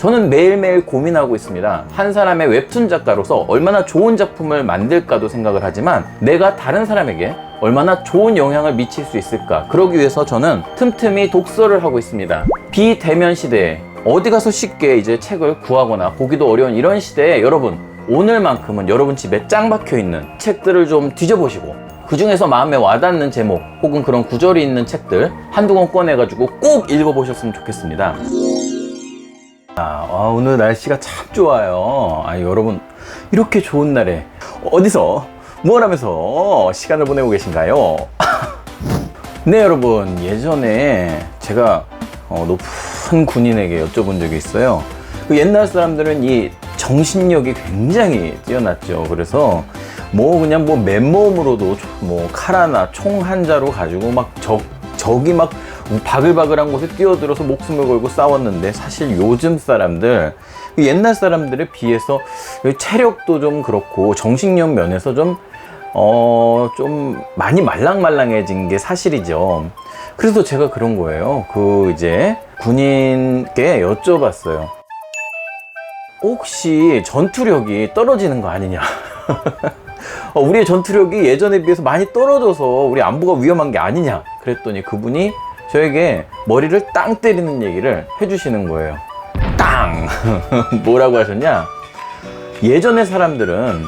저는 매일매일 고민하고 있습니다. 한 사람의 웹툰 작가로서 얼마나 좋은 작품을 만들까도 생각을 하지만 내가 다른 사람에게 얼마나 좋은 영향을 미칠 수 있을까, 그러기 위해서 저는 틈틈이 독서를 하고 있습니다. 비대면 시대에 어디 가서 쉽게 이제 책을 구하거나 보기도 어려운 이런 시대에 여러분, 오늘만큼은 여러분 집에 짱 박혀 있는 책들을 좀 뒤져보시고 그 중에서 마음에 와닿는 제목 혹은 그런 구절이 있는 책들 한두 권 꺼내가지고 꼭 읽어보셨으면 좋겠습니다. 오늘 날씨가 참 좋아요. 여러분, 이렇게 좋은 날에 어디서 뭘 하면서 시간을 보내고 계신가요? 네, 여러분, 예전에 제가 높은 군인에게 여쭤본 적이 있어요. 그 옛날 사람들은 이 정신력이 굉장히 뛰어났죠. 그래서 그냥 맨몸으로도 칼 하나, 총 한 자루 가지고 적이 바글바글한 곳에 뛰어들어서 목숨을 걸고 싸웠는데, 사실 요즘 사람들, 옛날 사람들에 비해서 체력도 좀 그렇고 정신력 면에서 좀 많이 말랑말랑해진 게 사실이죠. 그래서 제가 그런 거예요. 이제 군인께 여쭤봤어요. 혹시 전투력이 떨어지는 거 아니냐? 우리의 전투력이 예전에 비해서 많이 떨어져서 우리 안보가 위험한 게 아니냐? 그랬더니 그분이 저에게 머리를 땅 때리는 얘기를 해주시는 거예요. 땅! 뭐라고 하셨냐? 예전의 사람들은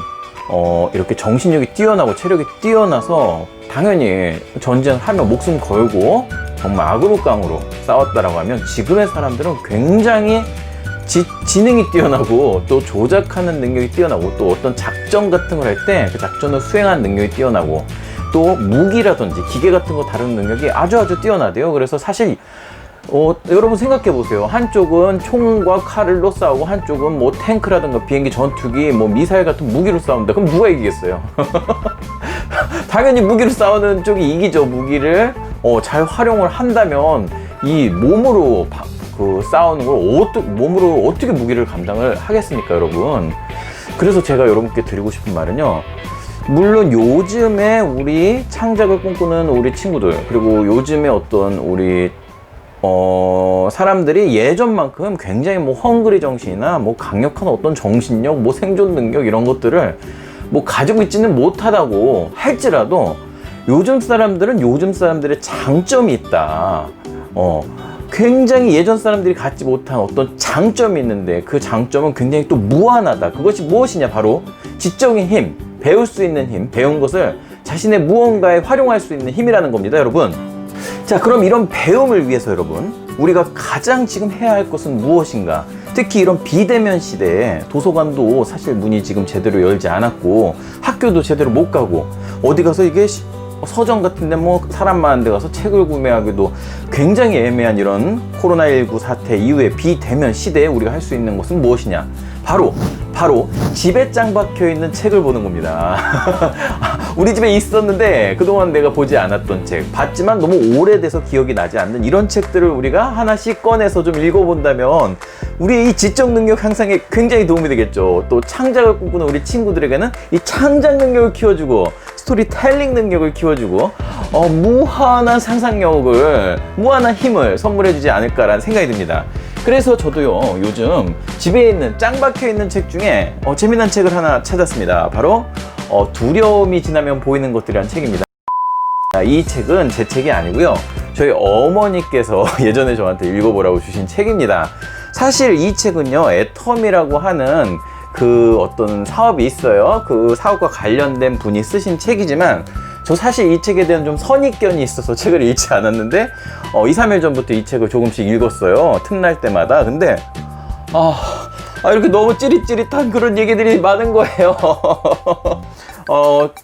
이렇게 정신력이 뛰어나고 체력이 뛰어나서 당연히 전쟁을 하면 목숨 걸고 정말 악으로 깡으로 싸웠다라고 하면, 지금의 사람들은 굉장히 지능이 뛰어나고 또 조작하는 능력이 뛰어나고 또 어떤 작전 같은 걸 할 때 그 작전을 수행하는 능력이 뛰어나고 또 무기라든지 기계 같은 거 다루는 능력이 아주 뛰어나대요. 그래서 사실 여러분 생각해 보세요. 한쪽은 총과 칼로 싸우고 한쪽은 탱크라든가 비행기, 전투기, 미사일 같은 무기로 싸운다. 그럼 누가 이기겠어요? 당연히 무기로 싸우는 쪽이 이기죠. 무기를 잘 활용을 한다면 이 몸으로 싸우는 걸 몸으로 어떻게 무기를 감당을 하겠습니까, 여러분? 그래서 제가 여러분께 드리고 싶은 말은요, 물론 요즘에 우리 창작을 꿈꾸는 우리 친구들, 그리고 요즘에 어떤 우리 사람들이 예전만큼 굉장히 헝그리 정신이나 강력한 어떤 정신력, 생존 능력 이런 것들을 가지고 있지는 못하다고 할지라도 요즘 사람들은 요즘 사람들의 장점이 있다. 굉장히 예전 사람들이 갖지 못한 어떤 장점이 있는데 그 장점은 굉장히 또 무한하다. 그것이 무엇이냐? 바로 지적인 힘, 배울 수 있는 힘, 배운 것을 자신의 무언가에 활용할 수 있는 힘이라는 겁니다, 여러분. 자, 그럼 이런 배움을 위해서 여러분, 우리가 가장 지금 해야 할 것은 무엇인가? 특히 이런 비대면 시대에 도서관도 사실 문이 지금 제대로 열지 않았고 학교도 제대로 못 가고 어디 가서 이게 서점 같은데 사람 많은 데 가서 책을 구매하기도 굉장히 애매한 이런 코로나19 사태 이후에 비대면 시대에 우리가 할 수 있는 것은 무엇이냐? 바로 집에 짱 박혀 있는 책을 보는 겁니다. 우리 집에 있었는데 그동안 내가 보지 않았던 책, 봤지만 너무 오래돼서 기억이 나지 않는 이런 책들을 우리가 하나씩 꺼내서 좀 읽어본다면 우리의 이 지적 능력 향상에 굉장히 도움이 되겠죠. 또 창작을 꿈꾸는 우리 친구들에게는 이 창작 능력을 키워주고 스토리텔링 능력을 키워주고 무한한 상상력을, 무한한 힘을 선물해주지 않을까라는 생각이 듭니다. 그래서 저도요, 요즘 집에 있는 짱 박혀있는 책 중에 재미난 책을 하나 찾았습니다. 바로 두려움이 지나면 보이는 것들이라는 책입니다. 이 책은 제 책이 아니고요, 저희 어머니께서 예전에 저한테 읽어보라고 주신 책입니다. 사실 이 책은요, 애텀이라고 하는 그 어떤 사업이 있어요. 그 사업과 관련된 분이 쓰신 책이지만 저 사실 이 책에 대한 좀 선입견이 있어서 책을 읽지 않았는데 2, 3일 전부터 이 책을 조금씩 읽었어요. 틈날 때마다. 근데 이렇게 너무 찌릿찌릿한 그런 얘기들이 많은 거예요.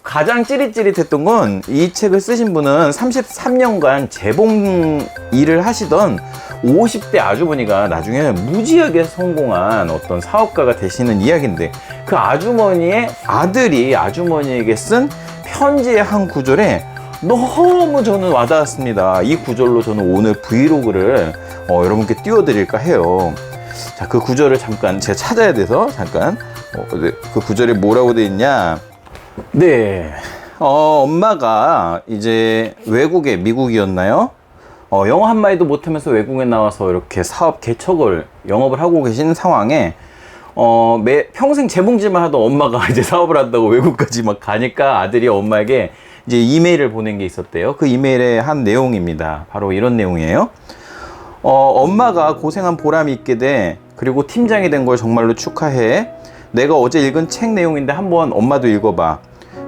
가장 찌릿찌릿했던 건 이 책을 쓰신 분은 33년간 재봉 일을 하시던 50대 아주머니가 나중에 무지하게 성공한 어떤 사업가가 되시는 이야기인데, 그 아주머니의 아들이 아주머니에게 쓴 편지의 한 구절에 너무 저는 와닿았습니다. 이 구절로 저는 오늘 브이로그를 여러분께 띄워드릴까 해요. 자, 그 구절을 잠깐 제가 찾아야 돼서 잠깐 그 구절에 뭐라고 돼 있냐. 네, 엄마가 이제 외국에, 미국이었나요? 영어 한마디도 못하면서 외국에 나와서 이렇게 사업 개척을 영업을 하고 계신 상황에 평생 재봉질만 하던 엄마가 이제 사업을 한다고 외국까지 막 가니까 아들이 엄마에게 이제 이메일을 보낸 게 있었대요. 그 이메일의 한 내용입니다. 바로 이런 내용이에요. 엄마가 고생한 보람이 있게 돼. 그리고 팀장이 된 걸 정말로 축하해. 내가 어제 읽은 책 내용인데 한번 엄마도 읽어봐.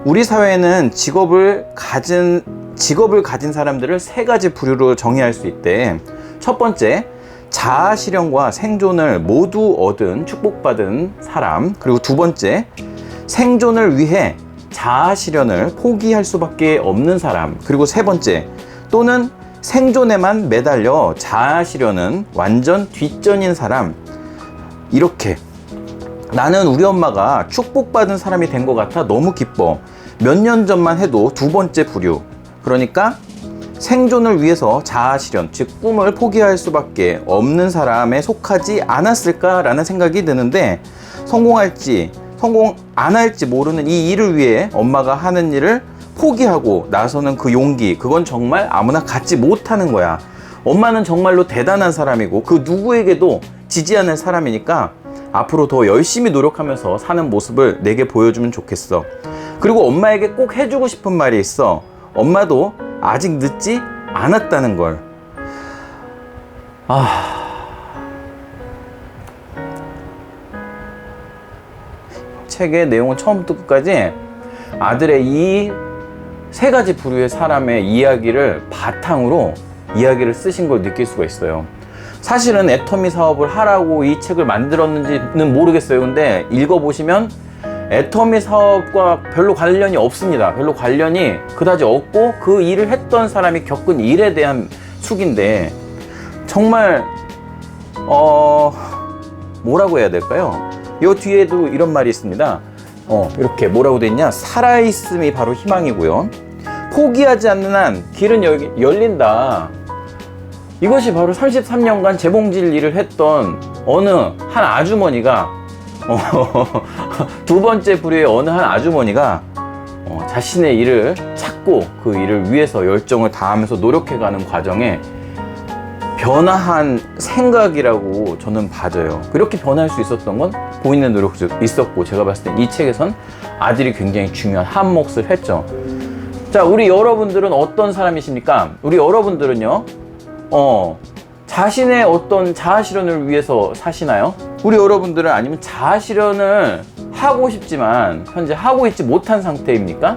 우리 사회는 직업을 가진 사람들을 세 가지 부류로 정의할 수 있대. 첫 번째, 자아 실현과 생존을 모두 얻은 축복받은 사람. 그리고 두 번째, 생존을 위해 자아 실현을 포기할 수밖에 없는 사람. 그리고 세 번째, 또는 생존에만 매달려 자아 실현은 완전 뒷전인 사람. 이렇게 나는 우리 엄마가 축복받은 사람이 된 것 같아 너무 기뻐. 몇 년 전만 해도 두 번째 부류, 그러니까 생존을 위해서 자아 실현, 즉 꿈을 포기할 수밖에 없는 사람에 속하지 않았을까라는 생각이 드는데, 성공할지 성공 안 할지 모르는 이 일을 위해 엄마가 하는 일을 포기하고 나서는 그 용기, 그건 정말 아무나 갖지 못하는 거야. 엄마는 정말로 대단한 사람이고 그 누구에게도 지지 않을 사람이니까 앞으로 더 열심히 노력하면서 사는 모습을 내게 보여주면 좋겠어. 그리고 엄마에게 꼭 해주고 싶은 말이 있어. 엄마도 아직 늦지 않았다는 걸. 책의 내용은 처음부터 끝까지 아들의 이 세 가지 부류의 사람의 이야기를 바탕으로 이야기를 쓰신 걸 느낄 수가 있어요. 사실은 애터미 사업을 하라고 이 책을 만들었는지는 모르겠어요. 근데 읽어보시면 애터미 사업과 별로 관련이 없습니다. 별로 관련이 그다지 없고 그 일을 했던 사람이 겪은 일에 대한 숙인데, 정말 뭐라고 해야 될까요? 이 뒤에도 이런 말이 있습니다. 이렇게 뭐라고 돼 있냐? 살아있음이 바로 희망이고요. 포기하지 않는 한 길은 열린다. 이것이 바로 33년간 재봉질 일을 했던 어느 한 아주머니가 두 번째 부류의 어느 한 아주머니가 자신의 일을 찾고 그 일을 위해서 열정을 다하면서 노력해가는 과정에 변화한 생각이라고 저는 봐져요. 그렇게 변할 수 있었던 건 보이는 노력도 있었고, 제가 봤을 땐 이 책에선 아들이 굉장히 중요한 한 몫을 했죠. 자, 우리 여러분들은 어떤 사람이십니까? 우리 여러분들은요, 자신의 어떤 자아 실현을 위해서 사시나요? 우리 여러분들은 아니면 자아 실현을 하고 싶지만 현재 하고 있지 못한 상태입니까?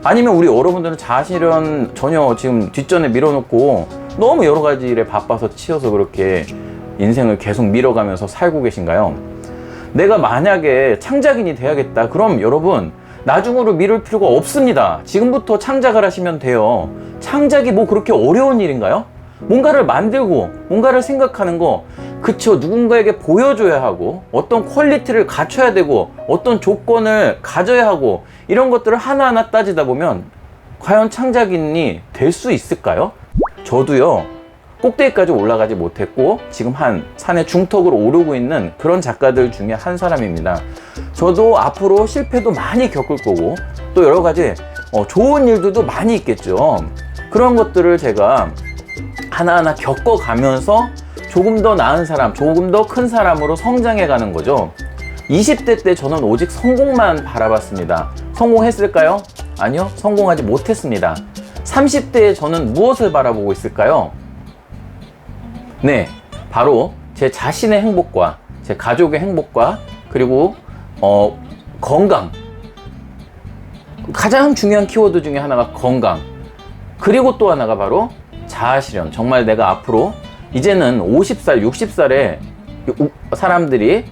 아니면 우리 여러분들은 자아 실현 전혀 지금 뒷전에 밀어놓고 너무 여러 가지 일에 바빠서 치여서 그렇게 인생을 계속 밀어가면서 살고 계신가요? 내가 만약에 창작인이 돼야겠다, 그럼 여러분 나중으로 미룰 필요가 없습니다. 지금부터 창작을 하시면 돼요. 창작이 뭐 그렇게 어려운 일인가요? 뭔가를 만들고 뭔가를 생각하는 거, 그쵸, 누군가에게 보여줘야 하고 어떤 퀄리티를 갖춰야 되고 어떤 조건을 가져야 하고 이런 것들을 하나하나 따지다 보면 과연 창작인이 될 수 있을까요? 저도요, 꼭대기까지 올라가지 못했고 지금 한 산의 중턱으로 오르고 있는 그런 작가들 중에 한 사람입니다. 저도 앞으로 실패도 많이 겪을 거고 또 여러 가지 좋은 일들도 많이 있겠죠. 그런 것들을 제가 하나하나 겪어가면서 조금 더 나은 사람, 조금 더 큰 사람으로 성장해 가는 거죠. 20대 때 저는 오직 성공만 바라봤습니다. 성공했을까요? 아니요, 성공하지 못했습니다. 30대에 저는 무엇을 바라보고 있을까요? 네, 바로 제 자신의 행복과 제 가족의 행복과 그리고 건강, 가장 중요한 키워드 중에 하나가 건강, 그리고 또 하나가 바로 자아실현. 정말 내가 앞으로 이제는 50살, 60살의 사람들이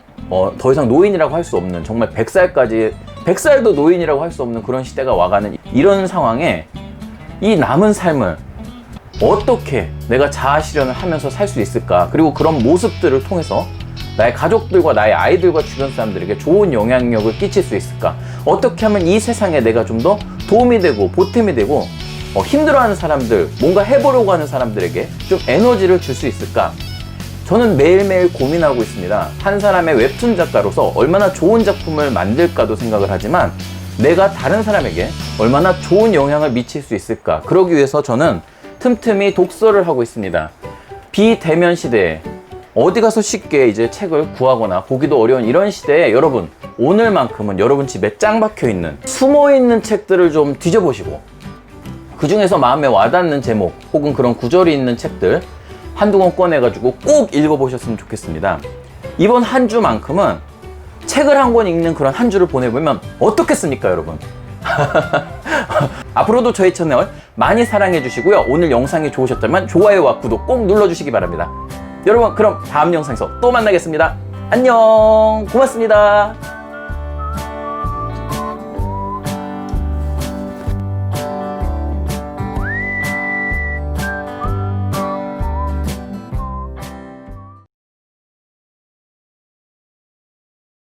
더 이상 노인이라고 할 수 없는, 정말 100살도 노인이라고 할 수 없는 그런 시대가 와가는 이런 상황에 이 남은 삶을 어떻게 내가 자아실현을 하면서 살 수 있을까, 그리고 그런 모습들을 통해서 나의 가족들과 나의 아이들과 주변 사람들에게 좋은 영향력을 끼칠 수 있을까, 어떻게 하면 이 세상에 내가 좀 더 도움이 되고 보탬이 되고 힘들어하는 사람들, 뭔가 해보려고 하는 사람들에게 좀 에너지를 줄 수 있을까. 저는 매일매일 고민하고 있습니다. 한 사람의 웹툰 작가로서 얼마나 좋은 작품을 만들까도 생각을 하지만 내가 다른 사람에게 얼마나 좋은 영향을 미칠 수 있을까. 그러기 위해서 저는 틈틈이 독서를 하고 있습니다. 비대면 시대에 어디 가서 쉽게 이제 책을 구하거나 보기도 어려운 이런 시대에 여러분, 오늘만큼은 여러분 집에 짱 박혀 있는 숨어 있는 책들을 좀 뒤져보시고 그 중에서 마음에 와닿는 제목 혹은 그런 구절이 있는 책들 한두 권 꺼내가지고 꼭 읽어보셨으면 좋겠습니다. 이번 한 주만큼은 책을 한 권 읽는 그런 한 주를 보내보면 어떻겠습니까, 여러분? 앞으로도 저희 채널 많이 사랑해 주시고요. 오늘 영상이 좋으셨다면 좋아요와 구독 꼭 눌러주시기 바랍니다. 여러분, 그럼 다음 영상에서 또 만나겠습니다. 안녕, 고맙습니다.